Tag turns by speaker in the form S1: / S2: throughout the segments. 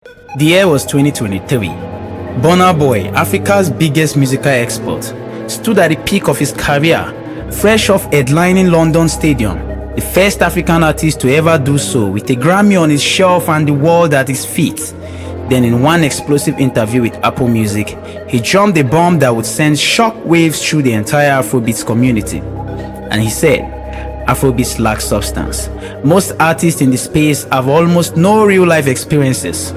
S1: The year was 2023. Burna Boy, Africa's biggest musical export, stood at the peak of his career, fresh off headlining London Stadium, the first African artist to ever do so, with a Grammy on his shelf and the world at his feet. Then in one explosive interview with Apple Music, he dropped a bomb that would send shock waves through the entire Afrobeats community. And he said, Afrobeats lacks substance. Most artists in the space have almost no real life experiences.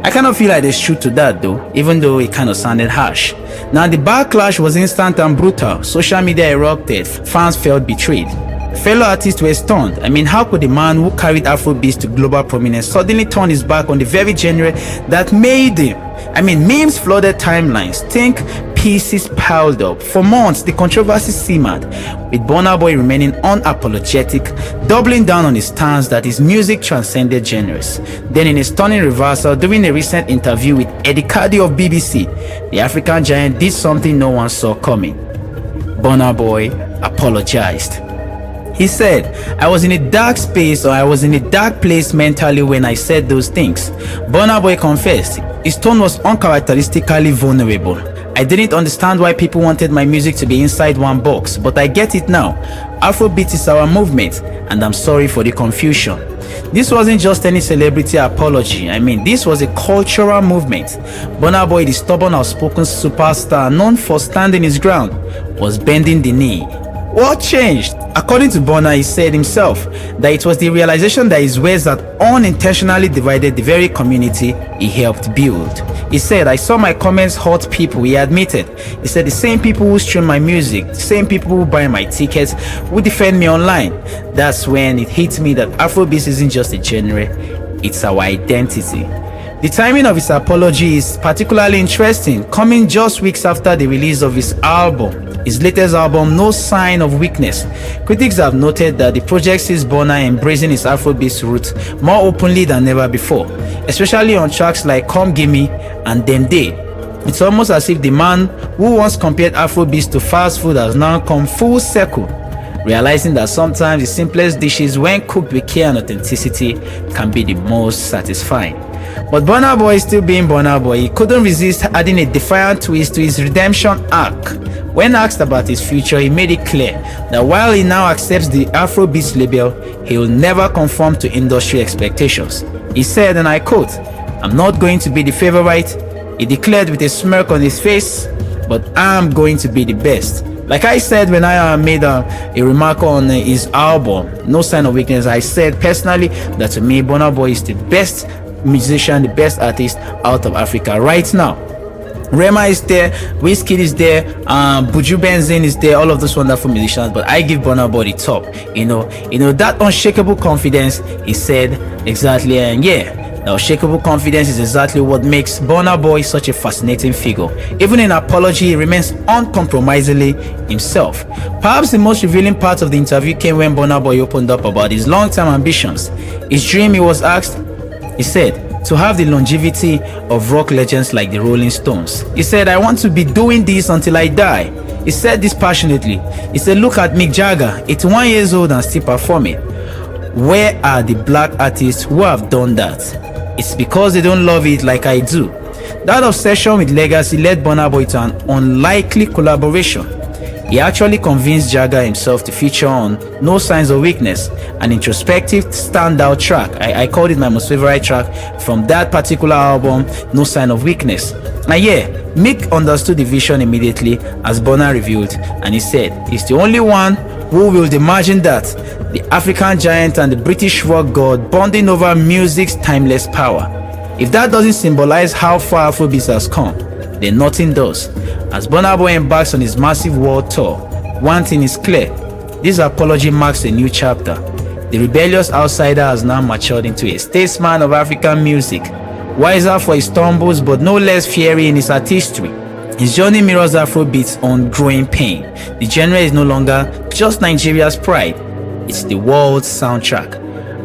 S1: I kind of feel like there's truth to that though, even though it kind of sounded harsh. Now the backlash was instant and brutal. Social media erupted, fans felt betrayed. Fellow artists were stunned. How could a man who carried Afrobeats to global prominence suddenly turn his back on the very genre that made him? Memes flooded timelines. Think pieces piled up. For months, the controversy simmered, with Burna Boy remaining unapologetic, doubling down on his stance that his music transcended genres. Then in a stunning reversal, during a recent interview with Eddie Cardi of BBC, the African giant did something no one saw coming. Burna Boy apologized. He said, I was in a dark space, or I was in a dark place mentally when I said those things. Burna Boy confessed. His tone was uncharacteristically vulnerable. I didn't understand why people wanted my music to be inside one box, but I get it now. Afrobeat is our movement, and I'm sorry for the confusion. This wasn't just any celebrity apology. This was a cultural movement. Burna Boy, the stubborn, outspoken superstar known for standing his ground, was bending the knee. What changed? According to Burna, he said himself that it was the realization that his words had unintentionally divided the very community he helped build. He said, I saw my comments hurt people, he admitted. He said, the same people who stream my music, the same people who buy my tickets, who defend me online. That's when it hit me that Afrobeats isn't just a genre, it's our identity. The timing of his apology is particularly interesting, coming just weeks after the release of his latest album, No Sign of Weakness. Critics have noted that the project sees Burna embracing his Afrobeats roots more openly than ever before, especially on tracks like Come Gimme and Dem Day. It's almost as if the man who once compared Afrobeats to fast food has now come full circle, realizing that sometimes the simplest dishes, when cooked with care and authenticity, can be the most satisfying. But Burna Boy is still being Burna Boy. He couldn't resist adding a defiant twist to his redemption arc. When asked about his future, he made it clear that while he now accepts the Afrobeats label, he will never conform to industry expectations. He said, and I quote, I'm not going to be the favorite, he declared with a smirk on his face, but I'm going to be the best. Like I said when I made a remark on his album, No Sign of Weakness, I said personally that to me, Burna Boy is the best musician, the best artist out of Africa right now. Rema is there, Wizkid is there, Buju Benzin is there, all of those wonderful musicians, but I give Burna Boy the top. That unshakable confidence, he said exactly, and yeah, the unshakable confidence is exactly what makes Burna Boy such a fascinating figure. Even in apology, he remains uncompromisingly himself. Perhaps the most revealing part of the interview came when Burna Boy opened up about his long-term ambitions. His dream, he was asked, he said, to have the longevity of rock legends like the Rolling Stones. He said, I want to be doing this until I die. He said this passionately. He said, look at Mick Jagger, 81 years old and still performing. Where are the black artists who have done that? It's because they don't love it like I do. That obsession with legacy led Burna Boy to an unlikely collaboration. He actually convinced Jagger himself to feature on No Signs of Weakness, an introspective standout track. I called it my most favorite track from that particular album, No Sign of Weakness. And yeah, Mick understood the vision immediately, as Burna revealed, and he said he's the only one who will imagine that the African giant and the British rock god bonding over music's timeless power. If that doesn't symbolize how far Afrobeats has come, then nothing does. As Burna Boy embarks on his massive world tour, one thing is clear: this apology marks a new chapter. The rebellious outsider has now matured into a statesman of African music, wiser for his stumbles but no less fiery in his artistry. His journey mirrors Afrobeats' own growing pain. The genre is no longer just Nigeria's pride, it's the world's soundtrack.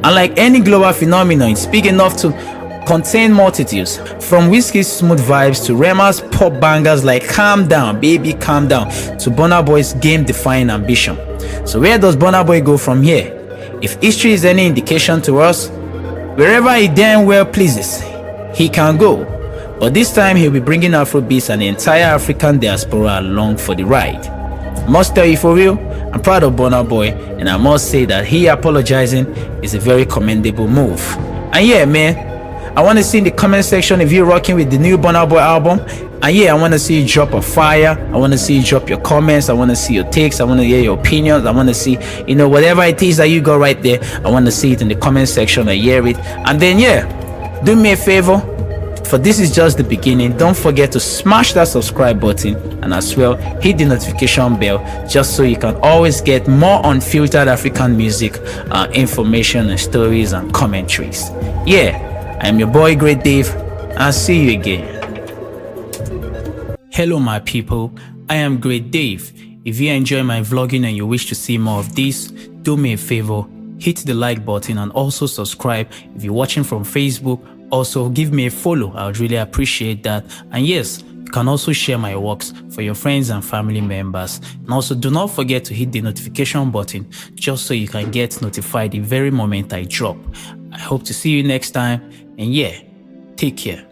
S1: Unlike any global phenomenon, it's big enough to contain multitudes, from Wizkid's smooth vibes to Rema's pop bangers like Calm Down, Baby Calm Down, to Burna Boy's game-defying ambition. So where does Burna Boy go from here? If history is any indication to us, wherever he damn well pleases, he can go. But this time he'll be bringing Afrobeats and the entire African diaspora along for the ride. Must tell you for real, I'm proud of BURNA Boy, and I must say that he apologizing is a very commendable move. And yeah, man, I want to see in the comment section if you're rocking with the new BURNA Boy album. And yeah, I want to see you drop a fire. I want to see you drop your comments. I want to see your takes. I want to hear your opinions. I want to see, whatever it is that you got right there. I want to see it in the comment section and hear it. And then yeah, do me a favor. For this is just the beginning. Don't forget to smash that subscribe button, and as well hit the notification bell, just so you can always get more unfiltered African music, information and stories and commentaries. Yeah, I'm your boy Great Dave. I'll see you again. Hello my people, I am Great Dave. If you enjoy my vlogging and you wish to see more of this, do me a favor, hit the like button and also subscribe. If you're watching from Facebook, also give me a follow. I would really appreciate that. And yes, you can also share my works for your friends and family members. And also do not forget to hit the notification button, just so you can get notified the very moment I drop. I hope to see you next time, and yeah, take care.